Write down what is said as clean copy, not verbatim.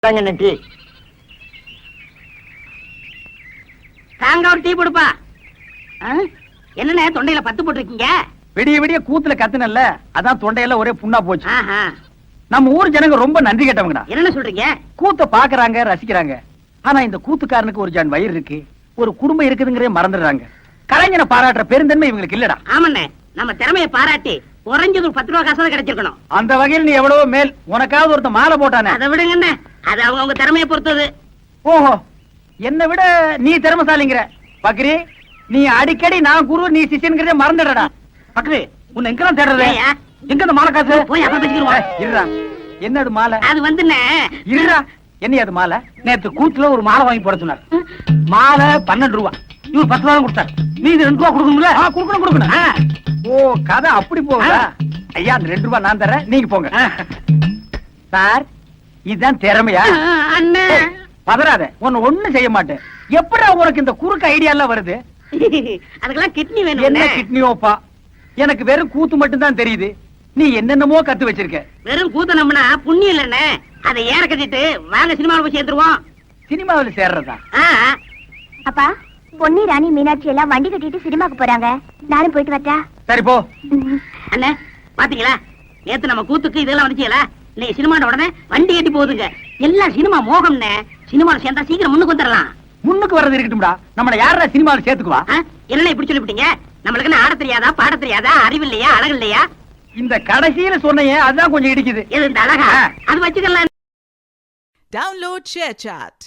Tea தாங்க ஒரு tea கொடுப்பா. என்னண்ணே தொண்டையில பத்து போட்டிருக்கீங்க? விடிய விடிய கூத்துல கத்துனல்ல, அதான் தொண்டையெல்லாம் ஒரே புண்ணா போச்சு. ஆஹா. நம்ம ஊர் ஜனங்க ரொம்ப நன்றி கேட்டவங்கடா. என்னென்ன சொல்றீங்க? கூத்த பாக்குறாங்க, ரசிக்கிறாங்க. ஆனா இந்த கூத்துக்காரனுக்கு ஒரு ஜான் வயிறு இருக்கு, ஒரு குடும்பம் இருக்குதுங்கிறே மறந்துடுறாங்க. கலைஞனை பாராட்டுற பெருந்தன்மை இவங்களுக்கு இல்லடா. ஆமாண்ணே, நம்ம திறமையை பாராட்டி குறைஞ்சது ஒரு 10 ரூபா காசாவது கிடைச்சிருக்கணும். அந்த வகையில் நீ எவ்வளவோ மேல். உனக்காவது ஒருத்த மாலை போட்டானே, அதை விடுங்கண்ணே, அது அவங்க திறமையை பொறுத்தது. ஓஹோ, என்னை விட நீ திறமசாலிங்கிற. பக்ரி, நீ அடிக்கடி நான் குரு நீ சிஷியன்கிறதே மறந்துடடா. பக்ரி, உன்னை எங்கெல்லாம் தேடுறது? ஏய்யா? எங்க இந்த மாலை காசு? போய் அப்ப பேசிக்கிடுவோம். இருடா, என்னது மாலை? அது வந்துண்ணே, இருடா, என்ன அது மாலை? நேத்து கூத்துல ஒரு மாலை வாங்கி போட சொன்னார். மாலை 12 ரூபா, இவர் 10 ரூபா கொடுத்தார். மீதி 2 ரூபா கொடுக்கணும்ல? கொடுக்கணும். ஓ, கதை அப்படி போகுதா? ஐயா, அந்த 2 ரூபா நான் தரேன், நீங்க போங்க. சார், இதுதான் திறமையா? அண்ணே. பதறாத, உன்னை ஒண்ணும் செய்ய மாட்டேன். எப்படி உனக்கு இந்த குறுக்கு ஐடியா எல்லாம் வருது? அதுக்கெல்லாம் கிட்னி என்ன வேணும். கிட்னியோப்பா? எனக்கு வெறும் கூத்து மட்டும் தான் தெரியுது. நீ என்னென்னமோ கத்து வச்சிருக்க. வெறும் கூத்த நம்பினா புண்ணியம் இல்லண்ணே. அதை ஏற கட்டிட்டு வாங்க சினிமாவில் போய் சேர்ந்துருவோம். சினிமாவில் சேர்றதா? அப்பா, பொன்னி ராணி மீனாட்சி எல்லாம் வண்டி கட்டிட்டு சினிமாக்கு போறாங்க. நானும் போயிட்டு வரட்டா? சரி போ. அண்ணே, பாத்தீங்களா, நேத்து நம்ம கூத்துக்கு இதெல்லாம் வந்துச்சீங்களா? நீ சினிமாட உடனே வண்டி கட்டி போகுதுங்க. எல்லாம் சினிமா மோகம்னே. சினிமாவில் சேர்ந்தா சீக்கிரம் முன்னுக்கு வந்துடலாம். முன்னுக்கு வர்றது இருக்கட்டும்டா. நம்மள யாரா சினிமாவில் சேர்த்துக்குவா? என்ன இப்படி சொல்லிவிட்டீங்க? நம்மளுக்கு என்ன ஆட தெரியாதா, பாட தெரியாதா, அறிவு இல்லையா, அழகு இல்லையா? இந்த கடைசியில சொன்னையே அதுதான் கொஞ்சம் இடிக்குது. எது இந்த அழகா? அது வச்சுக்கலாம். Download ShareChat.